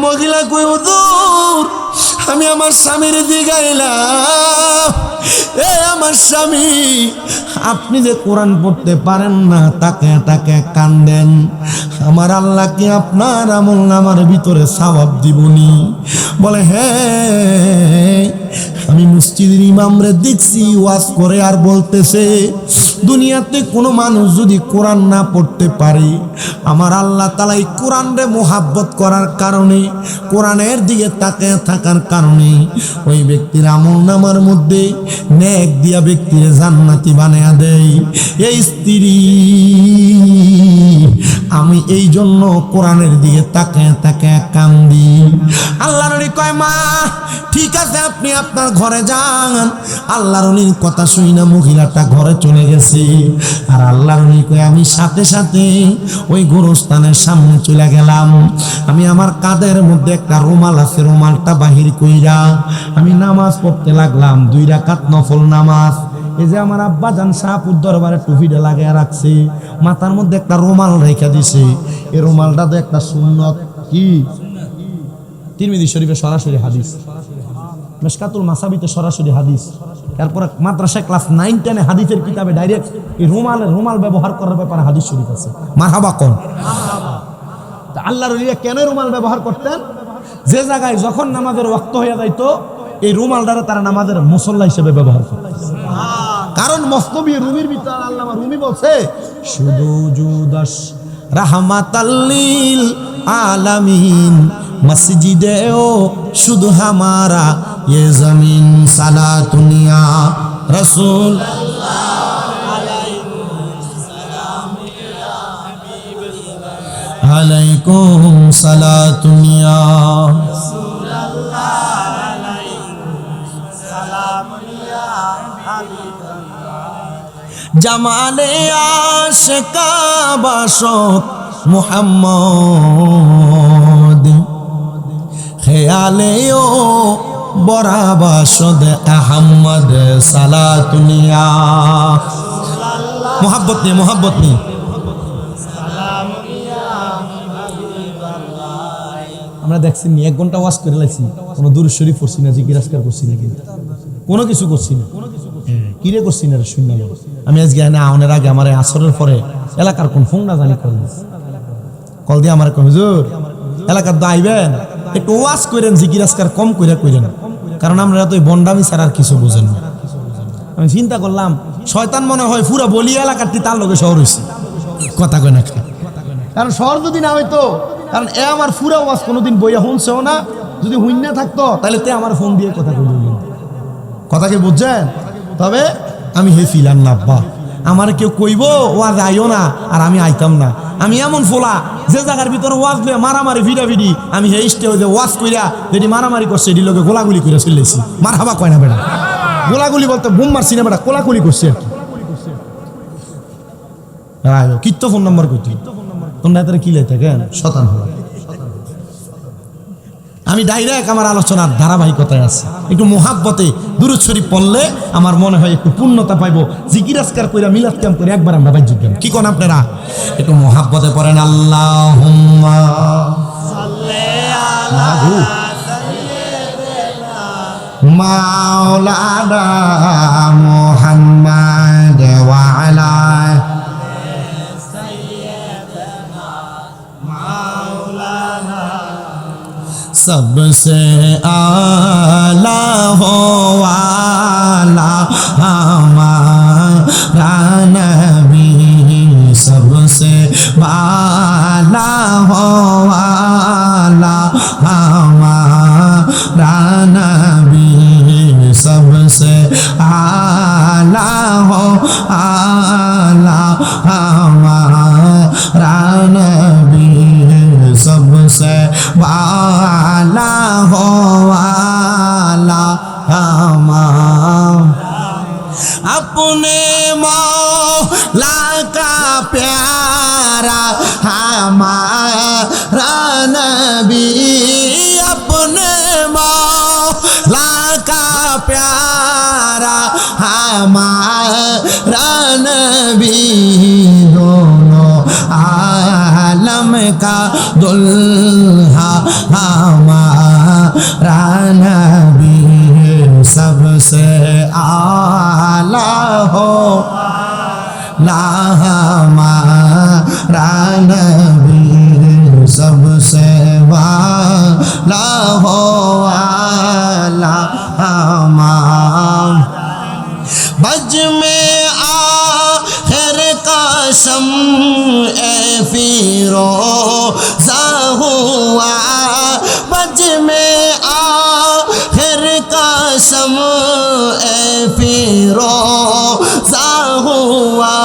মহিলা কই হুজুর আমি আমার স্বামীর জিগাইলাম, এ আমার স্বামী আপনি যে কোরআন পড়তে পারেন না, তাকে তাকে কান্দেন, আমার আল্লাহ কি আপনার আমলনামার ভিতরে সওয়াব দিবনি? বলে হ্যাঁ, আমি মসজিদের ইমামরে দেখছি ওয়াজ করে আর বলতেছে দুনিয়াতে কোনো মানুষ যদি কোরআন না পড়তে পারে, আমার আল্লাহ তাআলা এই কোরআনরে মোহাব্বত করার কারণে, কোরআনের দিকে তাকিয়ে থাকার কারণে ওই ব্যক্তির আমলনামার মধ্যে নেক দিয়া ব্যক্তির জান্নাতি বানায়া দেয়। এই স্ত্রী আমি এই জন্য কোরআনের দিকে তাকিয়ে তাকিয়ে কান্দি। আল্লাহর ওলি কয় মা ঠিক আছে আপনি আপনার ঘরে যান। আল্লাহর ওলির কথা শুই না মহিলাটা ঘরে চলে গেছে। আর আল্লাহর ওলি কয় আমি সাথে সাথে ওই গোরস্থানের সামনে চলে গেলাম। আমি আমার কাঁধের মধ্যে একটা রুমাল আছে, রুমালটা বাহির কইরা আমি নামাজ পড়তে লাগলাম, 2 রাকাত নফল নামাজ। এই যে আমার আব্বা জান শাহপুর দরবারে টুপিটা লাগিয়ে রাখছে, মাথার মধ্যে একটা রুমাল রেখে দিছে। এই রুমালটা তো একটা সুন্নত, কি তিরমিজি শরীফে সরাসরি হাদিস, মিশকাতুল মাসাবিতে সরাসরি হাদিস, তারপরে মাদ্রাসা ক্লাস 9-10 হাদিসের কিতাবে ডাইরেক্ট এই রুমাল ব্যবহার করার ব্যাপারে হাদিস শরীফ আছে। মারহাবা কোন আল্লাহর ওলিরা কেন রুমাল ব্যবহার করতেন? যে জায়গায় যখন নামাজের ওয়াক্ত হয়ে যাইতো এই রুমালটারে তারা নামাজের মুসল্লা হিসেবে ব্যবহার করত। কারণ মসনবী রুমির ভিতরে আল্লামা রুমি বলছে শুধু জুদাস রাহমাতাল লিল আলামিন মসজিদেও শুধু হামারা ये जमीन सलातुनिया रसूल अलैकुम सलातुनिया जमाले आशिका बाशोक मुहम्मद ख्याले ओ बराबाशद अहमद सालातुनिया मोहब्बत नहीं আমরা দেখছি 1 ঘন্টা ওয়াজ করে লাইছি, কোনো দুরূদ শরীফ পড়ছি না, জিকির আজকার করছি না, কিন্তু কোনো কিছু করছি না। কিরে করছি না শুনলাম আমি আজকে না আউনের আগে আমার আসরের পরে এলাকার কোন ফোন না জানি কল দিয়ে আমার কই হুজুর এলাকার তো আইবেন, একটু ওয়াজ করেন, জিকির আজকার কম কইরেন, কারণ আমরা তো বন্ডামি ছাড়া আর কিছু বুঝেন না। আমি চিন্তা করলাম শয়তান মনে হয় পুরা বলি এলাকারটি তার লগে শহর হয়েছে, কথা কয় না, কারণ শহর যদি না হইতো, কারণ এ আমার পুরা ওয়াজ কোনোদিন বইয়া শুনছেও না, যদি হুইন না থাকতো তাহলে তে আমার ফোন দিয়ে কথা কইল, কথা কি বুঝছেন? তবে আমি হে ফিলাম না আব্বা, আমার কেউ কইব ওয়াজ আইও না আর আমি আইতাম না। আমি এমন ফোলা যে জায়গার ভিতরে ওয়াজ লয়ে মারামারি ভিডাভিডি, আমি হে ইস্টে হয়ে ওয়াজ কইরা যেটি মারামারি করছে এটি লোকে গোলাগুলি করে চলেছি। মার হাবা কয় না বেড়া, গোলাগুলি বলতে বুম মারছি না বেড়া, কোলাকুলি করছি আর কি। কিত্ত ফোন নাম্বার কইতি তোমরা এত কি লাই থাকেন শতান হল। আমি ডাইরেক্ট আমার আলোচনার ধারাবাহিকতায় আছে, একটু মুহাব্বতে দুরূদ শরীফ পড়লে আমার মনে হয় একটু পূর্ণতা পাইবো। জিকির আজকার কইরা মিলাদ কাম করে একবার আমরা বাইর যোগ্য, কি কোন আপনারা একটু মুহাব্বতে পড়েন আল্লাহুম্মা সাল্লি আলা মাওলানা মুহাম্মাদ ওয়া আলা सबसे आला हो वाला हमारा नबी, सबसे आला हो वाला हमारा नबी, सबसे आला हो आला हमारा नबी, सबसे वाला हो वाला अपने मौला का प्यारा हमारा नबी, अपने मौला का प्यारा हमारा नबी, दोनों आलम का दुल्हा शम्अ फ़िरोज़ा हुआ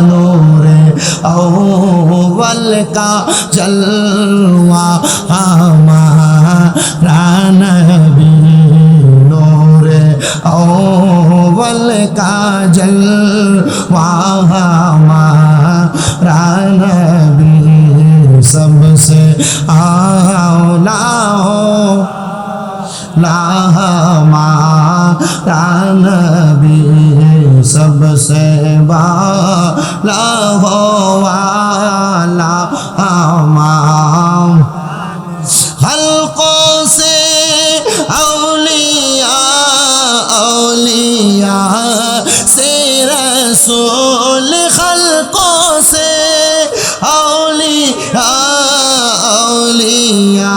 नूरे अव्वल का जलवा हमारा नबी नूरे अव्वल का जलवा हमारा नबी सबसे आला हो हमारा नबी सबसे बाला हो वाला हमारा हल्कों से औलिया औलिया से रसूल खल्कों से औलिया औलिया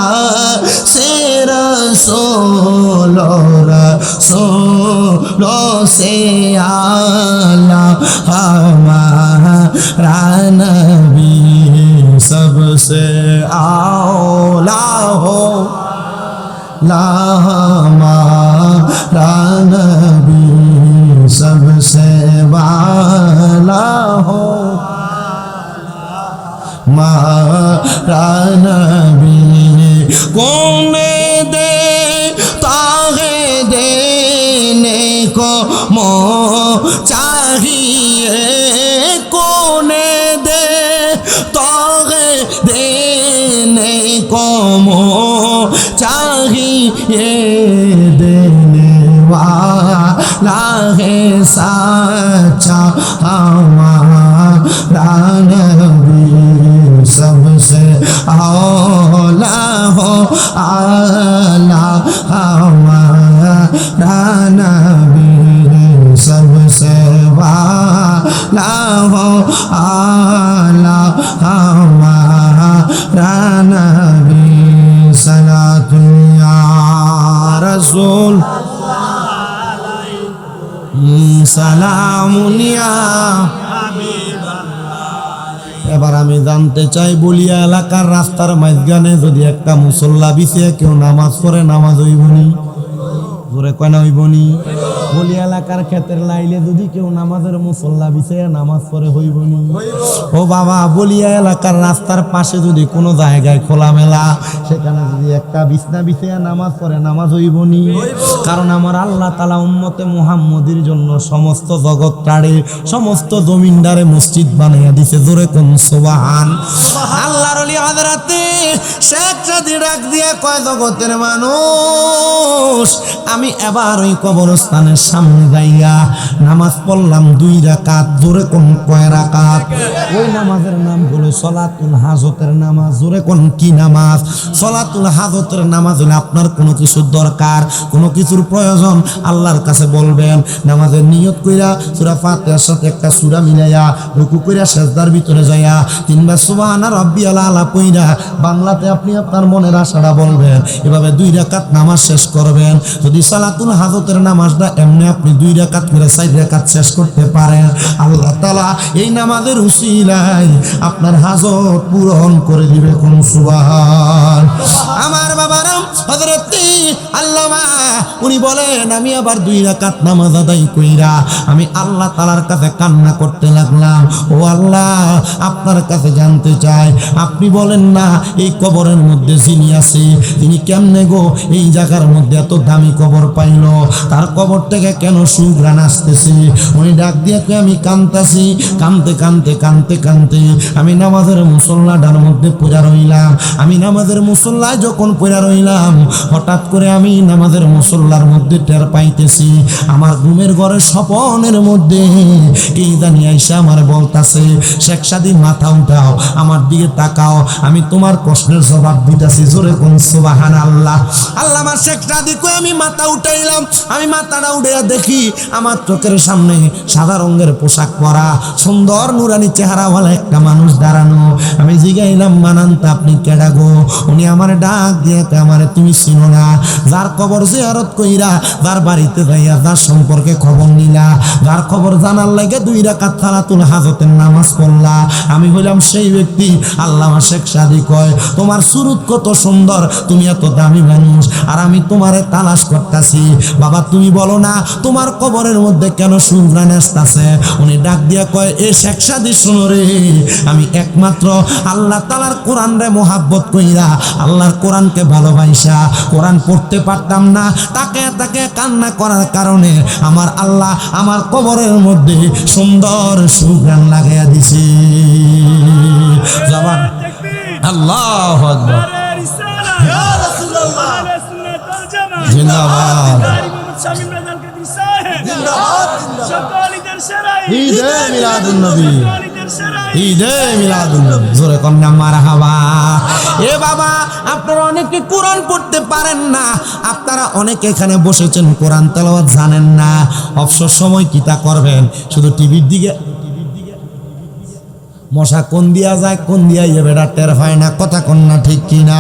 से रसूल रसूलों से आला हमारा नबी सबसे आला हो ला हमारा नबी सबसे वाला हो हमारा नबी कौन दे ताहे देने को मो चाहिए कौन दे ताहे देने को मो चाहिए देने वाला है सच्चा हमारा नबी सबसे आला हो आला हमारा नबी सबसे वाला हो आला हमारा नबी सलातु या रसूल সালামুন ইয়া এবার আমি জানতে চাই বলিয়া এলাকার রাস্তার মাঝখানে যদি একটা মুসল্লা বিছিয়ে কেউ নামাজ পড়ে নামাজ হইবনি জোরে কয় না হইবনি বলিয়া এলাকার ক্ষেতের লাইলে যদি কেউ নামাজের মুসল্লা বিছিয়ে নামাজ পড়ে হইবনি ও বাবা বলিয়া এলাকার রাস্তার পাশে যদি কোনো জায়গায় খোলামেলা সেখানে যদি একটা বিছনা বিছিয়ে নামাজ পড়ে নামাজ হইবনি কারণ আমার আল্লাহ তাআলা উম্মতে মুহাম্মদের জন্য সমস্ত জগৎটারে সমস্ত জমিনদারে মসজিদ বানাইয়া দিছে জোরে কোন সুবহান আল্লাহর ওলি হযরতে শেখ সাদি ডাক দিয়া কয় জগতের মানুষ আমি এবার ওই কবরস্থানের সামনে যাইয়া নামাজ পড়লাম 2 রাকাত জোরে কোন কয় রাকাত ওই নামাজের নাম হলো সলাতুল হাজতের নামাজ জোরে কোন কি নামাজ সলাতুল হাজতের নামাজ হলো আপনার কোনো কিছুর দরকার কোনো কিছুর প্রয়োজন আল্লাহর কাছে বলবেন নামাজের নিয়ত কইরা সূরা ফাতিহার সাথে একটা সূরা মিলাইয়া রুকু কইরা সিজদার ভিতরে যাইয়া 3 বার সুবহানা রাব্বিয়াল আলা কইরা বাংলাতে আপনি আপনার মনের আশাটা বলবেন এভাবে 2 রাকাত নামাজ শেষ করবেন যদি সালাতুল হাজতের নামাজটা এমনি আপনি 2 রাকাত করে 4 রাকাত শেষ করতে পারেন আল্লাহ তাআলা এই নামাজের উসিলায় আপনার হাজত পূরণ করে দিবে কোন সুবহান আমার বাবারা হযরত আল্লামা উনি বলেন আমি আবার 2 রাকাত নামাজ আদায় কইরা আমি আল্লাহ তাআলার কাছে কান্না করতে লাগলাম ও আল্লাহ আপনার কাছে জানতে চাই আপনি বলেন না এই কবরের মধ্যে যিনি আছে তিনি কেমনে গো এই জায়গার মধ্যে এত দামি কবর পাইলো তার কবর থেকে কেন সুঘ্রাণ আসতেছে উনি ডাক দিয়ে আমি কাঁদতাছি কাঁদতে কাঁদতে কাঁদতে কাঁদতে আমি নামাজের মুসল্লাটার মধ্যে পড়া রইলাম আমি নামাজের মুসল্লায় যখন পড়া রইলাম হঠাৎ করে আমি নামাজের মুসল্লার মধ্যে টের পাইতেছি আমার ঘুমের ঘরে স্বপনের মধ্যে কি জানি আইসা আমার বলতাছে শেখ সাদি মাথা উঠাও আমার দিকে তাকাও আমি তোমার প্রশ্নের জবাব দিতেছি জোরে কোন সুবহানাল্লাহ আল্লাহ আমার শেখ সাদি কই আমি মাথা উঠাইলাম আমি মাথাটা উঠে দেখি আমার চোখের সামনে সাদা রঙের পোশাক পরা সুন্দর নুরানি চেহারাওয়ালা একটা মানুষ দাঁড়ানো আমি জিগাইলাম মানান্তা আপনি কেডা গো উনি আমার ডাক দিয়ে আমারে তুমি চিনো না যার কবর জিয়ারত কইরা তার বাড়িতে যাইয়া তার সম্পর্কে খবর নিলা, তার খবর জানার লাগে 2 রাকাত সালাতুল হাজতের নামাজ পড়লা। আমি হইলাম সেই ব্যক্তি। আল্লামা শেখ সাদি কয়, তোমার সুরত কত সুন্দর, তুমি এত দামি মানুষ, আর আমি তোমারে তালাশ করতেছি। বাবা তুমি বলো না তোমার কবরের মধ্যে কেন সুররান আসতেছে? উনি ডাক দিয়া কয়, এ শেখ সাদি শোনো রে, আমি একমাত্র আল্লাহ তাআলার কোরআন রে মোহাব্বত কইরা, আল্লাহর কোরআনকে ভালোবাসা কোরআন পড়তে পারতাম না, তাকে তাকে কান্না করার কারণে আমার আল্লাহ আমার কবরের মধ্যে সুন্দর সুররান লাগাইয়া দিছে। জবান আল্লাহু আকবার, ইয়া রাসূলুল্লাহ, জিন্দাবাদ, ঈদে মিলাদুন নবী, ঈদে মিলাদুন নবী, জোরে কন্যা মারহাবা। এ বাবা, আপনারা অনেকে কোরআন পড়তে পারেন না, আপনারা অনেকে এখানে বসেছেন কোরআন তেলাওয়াত জানেন না। অবসর সময় কিতা করবেন? শুধু টিভির দিকে, মশা কোন দিয়া যায় কোন দিয়া বেড়া টের হয় না, কথা কোন না ঠিক কিনা?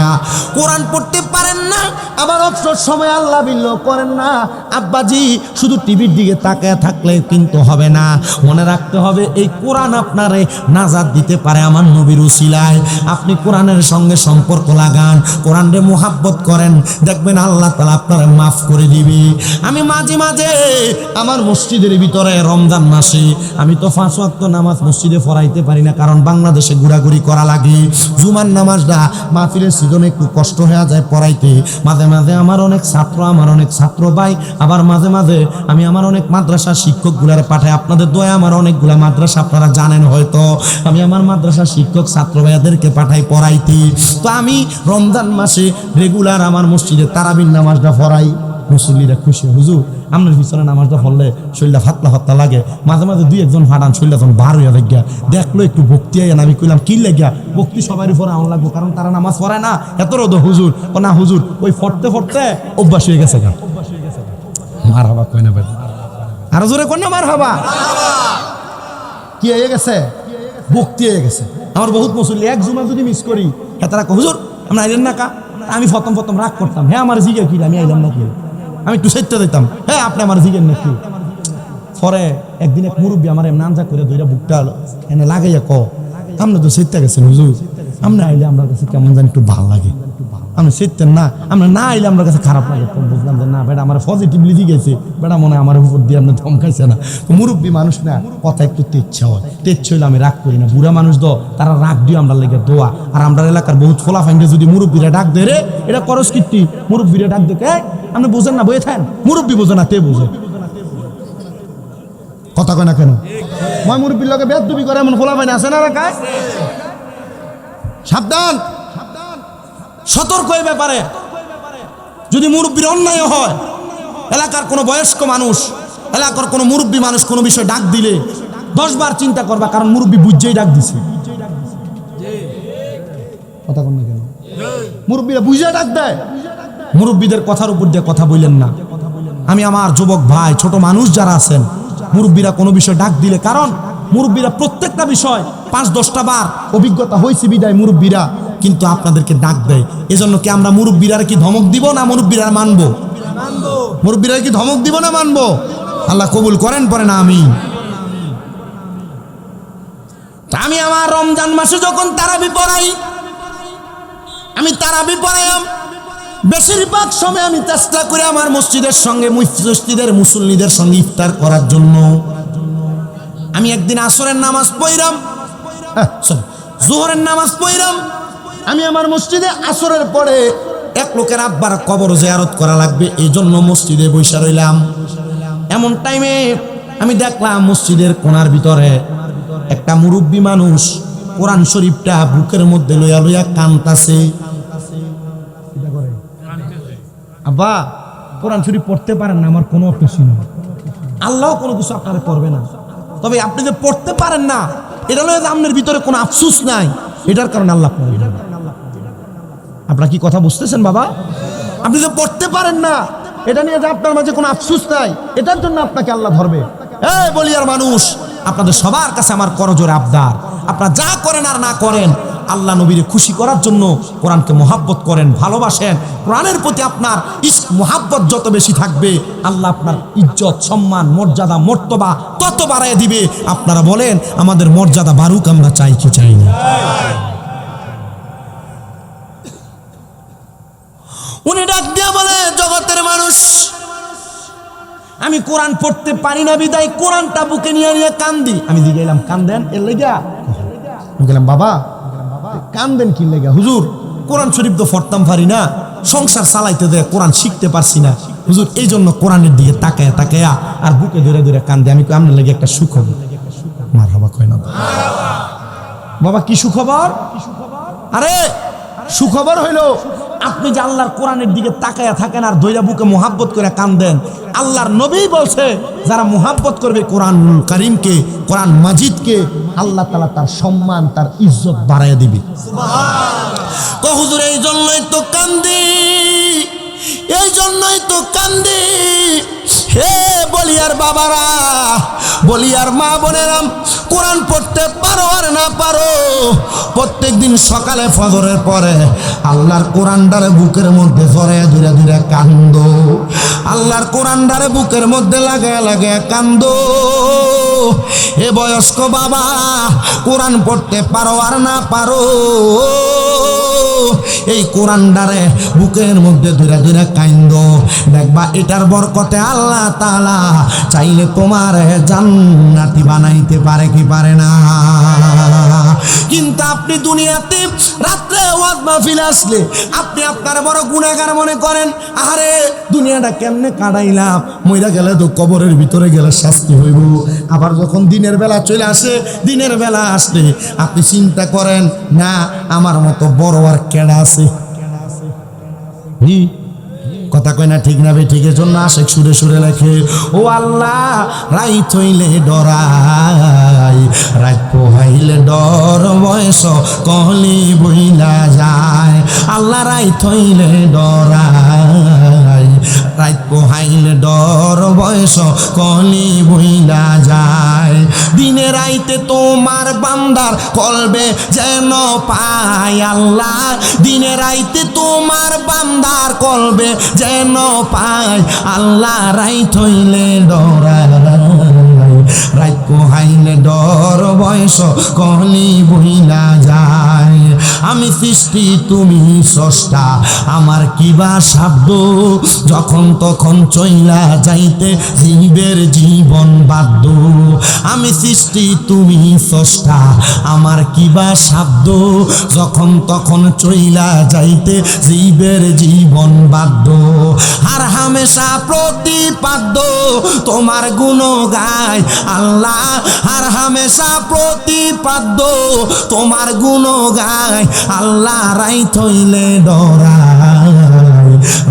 কোরআন পড়তে পারেন না, আবার অবসর সময় আল্লাহ বিল্লাহ করেন না। আব্বাজি শুধু টিভির দিকে তাকায় থাকলে কিন্তু হবে না, মনে রাখতে হবে এই কোরআন আপনারে নাজাত দিতে পারে আমার নবীর উসিলায়। আপনি কোরআনের সঙ্গে সম্পর্ক লাগান, কোরআনরে মুহাব্বত করেন, দেখবেন আল্লাহ তাআলা আপনারে মাফ করে দিবে। আমি মাঝে মাঝে আমার মসজিদের ভিতরে রমজান মাসে আমি তো 5 ওয়াক্ত নামাজ মসজিদে পড়াইতে পারি না, কারণ বাংলাদেশে ঘোরাঘুরি করা লাগে। জুমার নামাজটা মাহফিলের সিজনে একটু কষ্ট হয়ে যায় পড়াইতে। মাঝে মাঝে আমার অনেক ছাত্র ভাই, আবার মাঝে মাঝে আমি আমার অনেক মাদ্রাসা শিক্ষক গুলারে পাঠাই। আপনাদের দয়া আমার অনেকগুলা মাদ্রাসা আপনারা জানেন হয়তো, আমি আমার মাদ্রাসা শিক্ষক ছাত্র ভাইয়াদেরকে পাঠাই পড়াইতে। তো আমি রমজান মাসে রেগুলার আমার মসজিদে তারাবির নামাজটা পড়াই। মুসল্লিরা খুশি, হুজুর আপনার পিছনে নামাজটা পড়লে শরীরটা ফাতলা লাগে। মাঝে মাঝে 2-1 ফাটান, শরীরটা যখন বার হইয়া লাগিয়া দেখলো একটু ভক্তি আইয়া, আমি কইলাম কি লাগিয়া? ভক্তি সবার উপরে আমার লাগবো, কারণ তারা নামাজ পড়ে না এত রোদ। হুজুর ও না হুজুর, ওই ফটতে অভ্যাস হয়ে গেছে। মার হাবা কই না ভাই, আর জোরে কোন না মার হাবা, কি হয়ে গেছে? ভক্তি হয়ে গেছে। আমার বহুত মুসল্লি এক জুমা যদি মিস করি, তারা হুজুর আমরা আইলেন না কা? আমি প্রথম রাগ করতাম, হ্যাঁ আমার জিগে কি আমি আইলাম না কি, আমি একটু সেটতে দিতাম, হ্যাঁ আপনি আমার জিগেন নাকি। পরে একদিন এক মুরব্বী আমার নানজা করে দুইটা বুকটা এনে লাগাইয়া ক, আমরা তো সেটতে গেছেন হুজুর, আমরা আইলে আমার কাছে কেমন জানি একটু ভালো লাগে। আমরা সেটতেন না, আমরা না আইলে আমার কাছে খারাপ লাগে। বুঝলাম যে না বেটা আমার পজিটিভলি জিগেছে, বেটা মনে হয় আমার উপর দিয়ে আপনি ধমকাইছে না। তো মুরব্বী মানুষ না, কথা একটু তেচ্ছা হয়, তেচ্ছা হইলে আমি রাগ করি না। বুড়া মানুষ তো তারা রাগ দিয়ে আমরা লেগে দোয়া। আর আমরা এলাকার বহুত ফোলা ফাইন্ডে যদি মুরব্বীরা ডাক দেয় রে এটা করস কীর্তি, মুরব্বীরা ডাক দেখে আপনি বোঝেন না, বয়ে থাকেন, মুরব্বী বোঝে না তে বোঝে, কথা কয় না কেন? মই মুরব্বীর লগে বেয়াদবি করে এমন ফোলা ফাইন্ডে আছে না এলাকায়? সাবধান, সতর্ক এই ব্যাপারে। যদি মুরব্বীর অন্যায় হয়, এলাকার কোনো বয়স্ক মানুষ, এলাকার কোনো মুরব্বী মানুষ কোনো বিষয় ডাক দিলে 10 বার চিন্তা করবা, কারণ মুরব্বী বুঝেই ডাক দিছে। কথা কন না কেন? মুরব্বীরা বুঝে ডাক দেয়। মুরব্বীদের কথার উপর দিয়ে কথা বললেন না। আমি আমার যুবক ভাই, ছোট মানুষ যারা আছেন, মুরব্বীরা কোনো বিষয় ডাক দিলে, কারণ মুরব্বীরা প্রত্যেকটা বিষয় 5-10টা বার অভিজ্ঞতা হয়েছে বিদায় মুরব্বীরা কিন্তু আপনাদেরকে ডাক দেয়। এজন্য কি আমরা মুরব্বীরা কি ধমক দিব না মুরব্বীরা মানবো? মুরব্বীরা কি ধমক দিব না মানবো? আল্লাহ কবুল করেন, পরে না আমি আমার রমজান মাসে যখন তারাবি পড়াই, আমি তারাবি পড়াইম বেশিরভাগ সময় আমি চেষ্টা করি আমার মসজিদের সঙ্গে মসজিদের মুসল্লিদের সঙ্গে ইফতার করার জন্য। আমি একদিন আসরের নামাজ পড়লাম, জোহরের নামাজ পড়লাম, আমি আমার মসজিদে আসরের পরে এক লোকের আব্বার কবর জিয়ারত করা লাগবে, এই জন্য মসজিদে বসে রইলাম। এমন টাইমে আমি দেখলাম মসজিদের কোণার ভিতরে একটা মুরব্বী মানুষ কোরআন শরীফটা বুকের মধ্যে লইয়া লইয়া কান্তাছে। আব্বা কোরআন শরীফ পড়তে পারেন না, আমার কোনো অর্থ ছিল না, আল্লাহ কোনো কিছু আপনারা করবে না, তবে আপনি যে পড়তে পারেন না এটা লইয়া আপনার ভিতরে কোনো আফসোস নাই, এটার কারণে আল্লাহ করবে না। আপনারা কি কথা বুঝতেছেন বাবা? আপনি যে পড়তে পারেন না এটা নিয়ে যে আপনার মাঝে কোনো আফসোস নাই, এটার জন্য আপনাকে আল্লাহ ধরবে। এই বলিয়ার মানুষ, আপনাদের সবার কাছে আমার করজোরে আবদার, আপনারা যা করেন আর না করেন আল্লাহ নবীরে খুশি করার জন্য কোরআনকে মহাব্বত করেন, ভালোবাসেন। কোরআনের প্রতি আপনার ইশক মহাব্বত যত বেশি থাকবে, আল্লাহ আপনার ইজ্জত, সম্মান, মর্যাদা, মর্তবা তত বাড়ায় দিবে। আপনারা বলেন আমাদের মর্যাদা বাড়ুক, আমরা চাই কি চাই না? উনি ডাক দিয়া বলে, জগতের মানুষ, আমি কোরআন পড়তে পারি না বিদায় কোরআনটা বুকে নিয়ে নিয়ে কান্দি। আমি জিজ্ঞাইলাম কান্দেন এর লেগা? আমি গেলাম বাবা কান্দেন কি লেগা? হুজুর কোরআন শরীফ তো পড়তাম পারি না, সংসার চালাইতে দেয়, কোরআন শিখতে পারছি না হুজুর, এই জন্য কোরআনের দিকে তাকায়া তাকায়া আর বুকে ধরে ধরে কান্দে। আমি আপনার লেগে একটা সুখবর। মারহাবা কয় না বাবা? কি সুখবর? আরে সুখবর হইলো আপনি যে আল্লাহর কোরআনের দিকে তাকায়া থাকেন আর দইরা বুকে মুহাব্বত করে কান্দেন। আল্লাহর নবী বলছে যারা মুহাব্বত করবে কোরআনুল কারীমকে, কোরআন মাজিদকে, আল্লাহ তাআলা তার সম্মান, তার ইজ্জত বাড়ায় দিবে। সুবহানাল্লাহ। হুজুর এই জন্যই তো কান্দি, এই জন্যই তো কান্দি। হে বলিয়ার বাবারা, বলিয়ার মা বোনেরা, কোরআন পড়তে পারো আর না পারো, প্রত্যেক দিন সকালে ফজরের পরে আল্লাহর কোরআনটারে বুকের মধ্যে জড়ায় ধীরে ধীরে কান্দো, আল্লাহর কোরআনটারে বুকের মধ্যে লাগায় লাগায় কান্দো। হে বয়স্ক বাবা, কোরআন পড়তে পারো আর না পারো, এই কোরআনটারে বুকের মধ্যে ধীরে ধীরে কান্দো। দেখবা এটার বরকতে আল্লাহ তাআলা চাইলে তোমার জান্নাতি বানাইতে পারে কি পারে না? কিন্তু আপনি দুনিয়াতে রাত্রে ওয়াজ মাহফিল আসলে আপনি আপনার বড় গুনাহগার মনে করেন। আরে দুনিয়াটা কেমনে কাটাইলাম, মইরা গেলে তো কবরের ভিতরে গেলে শাস্তি হইব। আবার যখন দিনের বেলা চলে আসে, দিনের বেলা আসলে আপনি চিন্তা করেন না আমার মতো বড় আর কেডা আছে। কথা কয় না ঠিক না বে? ঠিক জন্য আশেক সুরে সুরে লেখে, ও আল্লাহ রাইত হইলে ডরাই, রাত পোহাইলে ডর, বয়স কলি বইলা যায়। আল্লাহ রাইত হইলে ডরাই, রাত পোহাইলে ডর, বয়স কলি বইলা যায়। দিনে রাইতে তোমার বান্দার কলবে যেন পাই আল্লাহ, দিনে রাইতে তোমার বান্দার কলবে যেন পাই আল্লাহ। রাইত হইলে ডরাই, রাত পোহাইলে ডর, বয়স কলি বইলা যায়। আমি সৃষ্টি তুমি স্রষ্টা, আমার কিবা শব্দ, যখন তখন চইলা যাইতে জীবের জীবন বাধ্য। আমি সৃষ্টি তুমি স্রষ্টা, আমার কিবা শব্দ, যখন তখন চইলা যাইতে জীবের জীবন বাধ্য। আর হামেশা প্রতিপাদ্য তোমার গুণ গায় আল্লাহ, আর হামেশা প্রতিপাদ্য তোমার গুণ গায় আল্লাহ। রাইত হইলে ডরাই,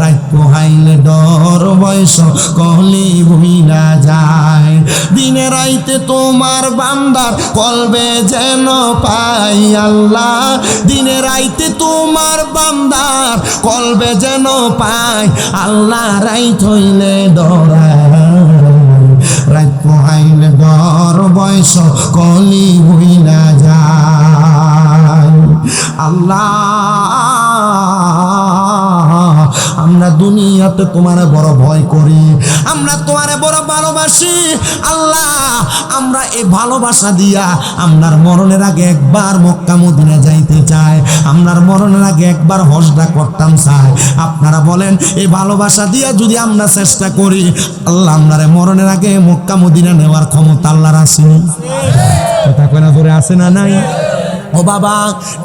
রাত পোহাইলে ডর, বয়স কলি বইলা যায়। দিনে রাইতে তোমার বান্দার কলবে যেন পাই আল্লাহ, দিনে রাইতে তোমার বান্দার কলবে যেন পাই আল্লাহ। রাইত হইলে ডরাই, রাত পোহাইলে ডর, বয়স কলি বইলা যায়। আল্লাহ আমরা দুনিয়াতে তোমারে বড় ভয় করি, আমরা তোমারে বড় ভালোবাসি আল্লাহ। আমরা এই ভালোবাসা দিয়া আপনার মরণের আগে একবার মক্কা মদিনা যাইতে চাই, আপনার মরণের আগে একবার হজটা করতাম চাই। আপনারা বলেন এই ভালোবাসা দিয়া যদি আমরা চেষ্টা করি, আল্লাহ আপনারে মরণের আগে মক্কা মদিনা নেওয়ার ক্ষমতা আল্লাহর আছে। কথা কয় না ধরে আছে না নাই? ও বাবা,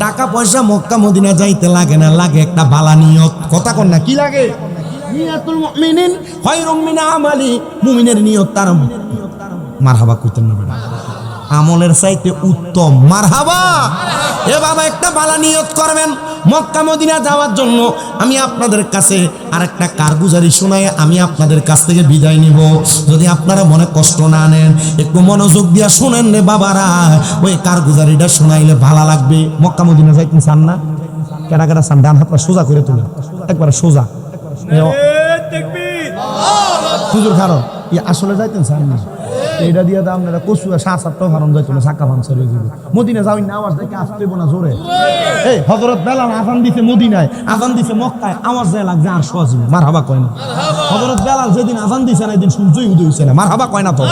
টাকা পয়সা মক্কা মদিনা যাইতে লাগে না, লাগে একটা ভালো নিয়ত। কথা কন না, কি লাগে? নিয়াতুল মুমিনিন খায়রুম মিন আমালি, মুমিনের নিয়ত তার মারহাবা কইতেন না বেটা, আমলের চাইতে উত্তম। মারহাবা। এ বাবা একটা ভালো নিয়ত করবেন মক্কা মদিনা যাওয়ার জন্য। আমি আপনাদের কাছে আরেকটা কারগুজারি শোনাই আমি আপনাদের কাছ থেকে বিদায় নিব। যদি আপনারা মনে কষ্ট না নেন, একটু মনোযোগ দিয়া শুনেন রে বাবারা, ওই কারগুজারিটা শোনাইলে ভালো লাগবে। মক্কা মদিনা যাইতেন চান না? কেডা কেডা চান? ডান হাতটা সোজা করে তুলেন, একবার সোজা। হুজুর কারণ আসলে যাইতেন চান না? এটা দিয়ে দাম না কচু 7-8 হারাম যাইতো না সাকা ভাঙছার হয়ে যাবে মদিনা যাওই না আওয়াজ দেখে আসতে না জোরে এই হযরত বেলাল আযান দিতে মদিনায় আযান দিতে মক্কায় আওয়াজ যায় লাগছে আর সজিবে মারহাবা কয় না হযরত বেলাল যেদিন আযান দিছে না এদিন সূর্যই উদয় হইছে না মারহাবা কয় না তো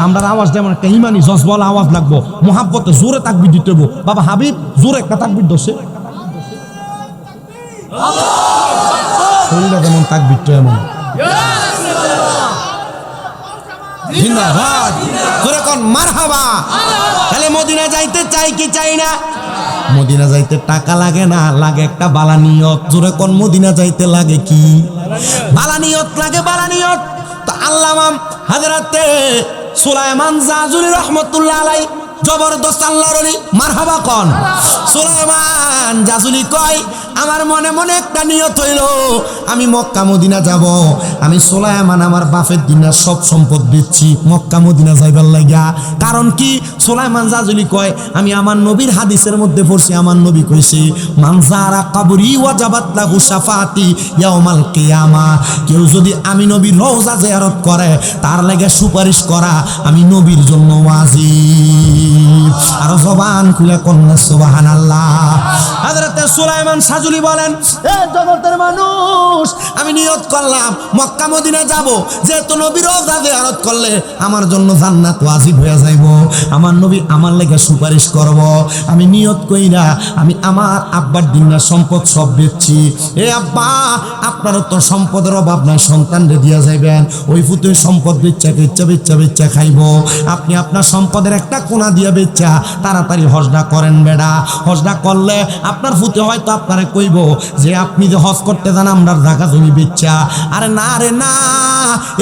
আমরা আওয়াজ যেমন একটা ইমানি জজবল আওয়াজ লাগবো মোহাব্বতে জোরে তাকবীর দিতে হবে বাবা হাবিব জোরে একটা তাকবীর দছে শরীরে যেমন তাকবীরটা এমন জিন্দাবাদ জোরে কোন মারহাবা তাহলে মদিনা যাইতে চাই কি চাই না মদিনা যাইতে টাকা লাগে না লাগে একটা বালা নিয়ত জোরে কোন মদিনা যাইতে লাগে কি বালা নিয়ত লাগে বালা নিয়ত তো আল্লামা হযরতে সুলাইমান জাজুলি রাহমাতুল্লাহ আলাইহি জবরদস্ত আল্লাহর ওলি মারহাবা কোন সুলাইমান জাজুলি কয় আমার মনে মনে একটা নিয়ত হইল আমি মক্কা মদিনা যাব আমি সুলাইমান আমার বাপের দিনা সব সম্পদ বেচছি মক্কা মদিনা যাইবার লাগিয়া কারণ কি সুলাইমান জাজুলি কয় আমি আমার নবীর হাদিসের মধ্যে পড়ছি আমার নবী কইছে মান যারা কবরি ওয়াজাবাত লাহু শাফাআতি ইয়াউমাল কিয়ামা কেউ যদি আমি নবীর রওজা জিয়ারত করে তার লাগি সুপারিশ করা আমি নবীর জন্য ওয়াজিব আর জবান খুলে কোন সুবহানাল্লাহ হযরতে সুলাইমান সাজুলি বলেন এ জগতের মানুষ আমি নিয়ত করলাম মক্কা মদিনা যাব যেহেতু নবীর রওজা জিয়ারত করলে আমার জন্য জান্নাত ওয়াজিব হয়ে যাইব আমার নবী আমার লাগি সুপারিশ করব আমি নিয়ত কইরা আমি আমার আব্বার দিনার সম্পদ সব বেচছি এ আব্বা আপনারও তো সম্পদের অভাব নাই সন্তানরে দিয়া যাইবেন ওই ফুতুই সম্পদ বেচা খাইব আপনি আপনার সম্পদের একটা কোনা দিয়া বেচা তাড়াতাড়ি হজটা করেন বেড়া হজটা করলে আপনার ফুতে হয়তো আপনারে কইব যে আপনি যে হজ করতে যান আমরার জায়গা জমি বেচা আরে না রে না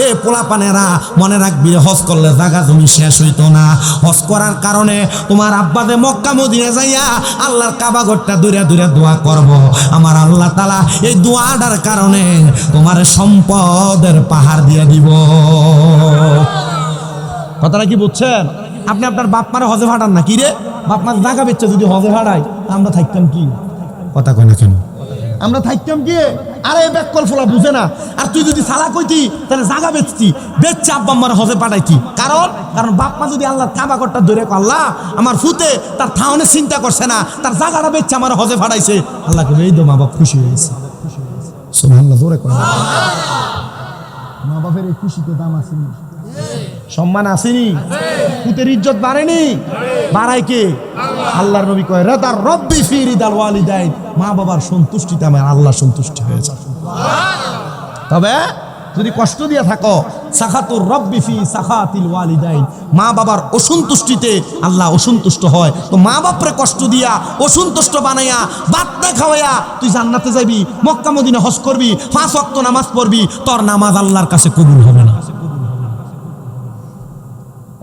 এ পোলাপানেরা মনে রাখবি হজ করলে জায়গা জমি শেষ হইতো না হজ করার কারণে তোমার আব্বা যে মক্কা মদিনা যাইয়া আল্লাহর কাবা ঘরটা দূরে দূরে দোয়া করব আমার আল্লাহ তাআলা এই দোয়াটার কারণে তোমার সম্পদের পাহাড় দিয়ে দিব কথাটা কি বুঝছেন আপনি আপনার বাপ মারে হজে ভাড়ান না কি রে বাপ মার জায়গা বেচছে যদি হজে ভাড়াই আমরা থাকতাম কি কথা কয় না কেন আমরা থাকতাম কি আরে ব্যাককল ফোলা বুঝে না আর তুই যদি সালা কইতি তাহলে জায়গা বেচছে আব্বা আমার হজে পাঠাইতি কারণ বাপ মা যদি আল্লাহর কাবা ঘরটা ধরে আল্লাহ আমার ফুতে তার থাউনে চিন্তা করছে না তার জায়গাটা বেচছে আমার হজে পাঠাইছে আল্লাহকে এই তো মা বাপ খুশি হয়েছে সুবহানাল্লাহ জোরে কয় মা বাপের এই খুশিতে দাম আছে সম্মান আসেনি পুতের ইজ্জত বাড়েনি বাড়ায় কে আল্লাহর নবী কয় রাদার রব্বি ফি রিদাল ওয়ালিদাইন মা বাবার সন্তুষ্টিতে আমার আল্লাহ সন্তুষ্টি হয়ে যায় তবে যদি কষ্ট দিয়ে থাকো সাখাতুর রব্বি ফি সাখাতিল ওয়ালিদাইন মা বাবার অসন্তুষ্টিতে আল্লাহ অসন্তুষ্ট হয় তো মা বাপরে কষ্ট দিয়া অসন্তুষ্ট বানাইয়া বাত্তা খাওয়াইয়া তুই জান্নাতে যাবি মক্কা মদিনা হজ করবি 5 ওয়াক্ত নামাজ পড়বি তোর নামাজ আল্লাহর কাছে কবুল হবে না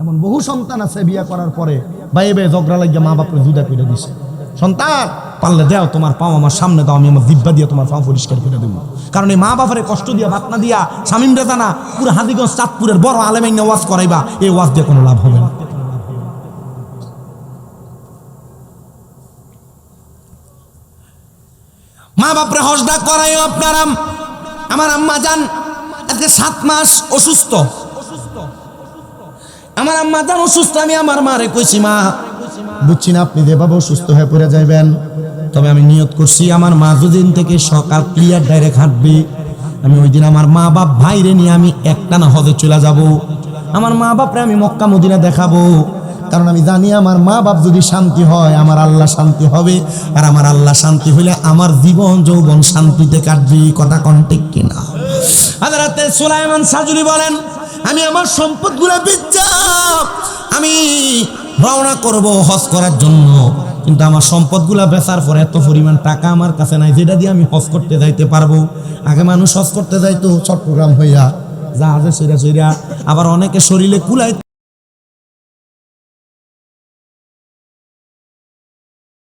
এমন বহু সন্তান আছে বিয়া করার পরে ভাই ভাই ঝগড়া লাগিয়া মা বাপরে জুদা করে দিছে সন্তান পারলে দেও তোমার পাও আমার সামনে দাও আমি আমার জিহ্বা দিয়ে তোমার পাও পরিষ্কার করে দেবো কারণ এই মা বাপরে কষ্ট দিয়া ভাত না দিয়া শামীম রেজানা পুরো হাদিগঞ্জ চাঁদপুরের বড় আলেমাইন ওয়াজ করাইবা এই ওয়াজ দিয়ে কোনো লাভ হবে না মা বাপরে হজদা করাইও আপনারা আমার আম্মা জান আজকে 7 মাস অসুস্থ আমার আম্মা জান অসুস্থ আমি আমার মারে কইছি মা বুঝছি না আপনি যেভাবে অসুস্থ হয়ে পড়ে যাইবেন তবে আমি নিয়ত করছি আমার মা দুদিন থেকে সকাল ক্লিয়ার ডাইরেক্ট হাঁটবি আমি ওই দিন আমার মা বাপ ভাইরে নিয়ে আমি একটানা হজে চলে যাব আমার মা বাপরে আমি মক্কা মদিনা দেখাবো কারণ আমি জানি আমার মা বাপ যদি শান্তি হয় আমার আল্লাহ শান্তি হবে আর আমার আল্লাহ শান্তি হইলে আমার জীবন যৌবন শান্তিতে কাটবি কথা কোন ঠিক কিনা হযরতে সুলাইমান সাজুলি বলেন আমি আমার সম্পদগুলো বেচা আমি রওনা করব হজ করার জন্য কিন্তু আমার সম্পদগুলো বেচার পর এত পরিমাণ টাকা আমার কাছে নাই যেটা দিয়ে আমি হজ করতে যাইতে পারবো আগে মানুষ হজ করতে যাইতো চট্টগ্রাম হইয়া জাহাজে সইরা আবার অনেকে শরীরে কুলাই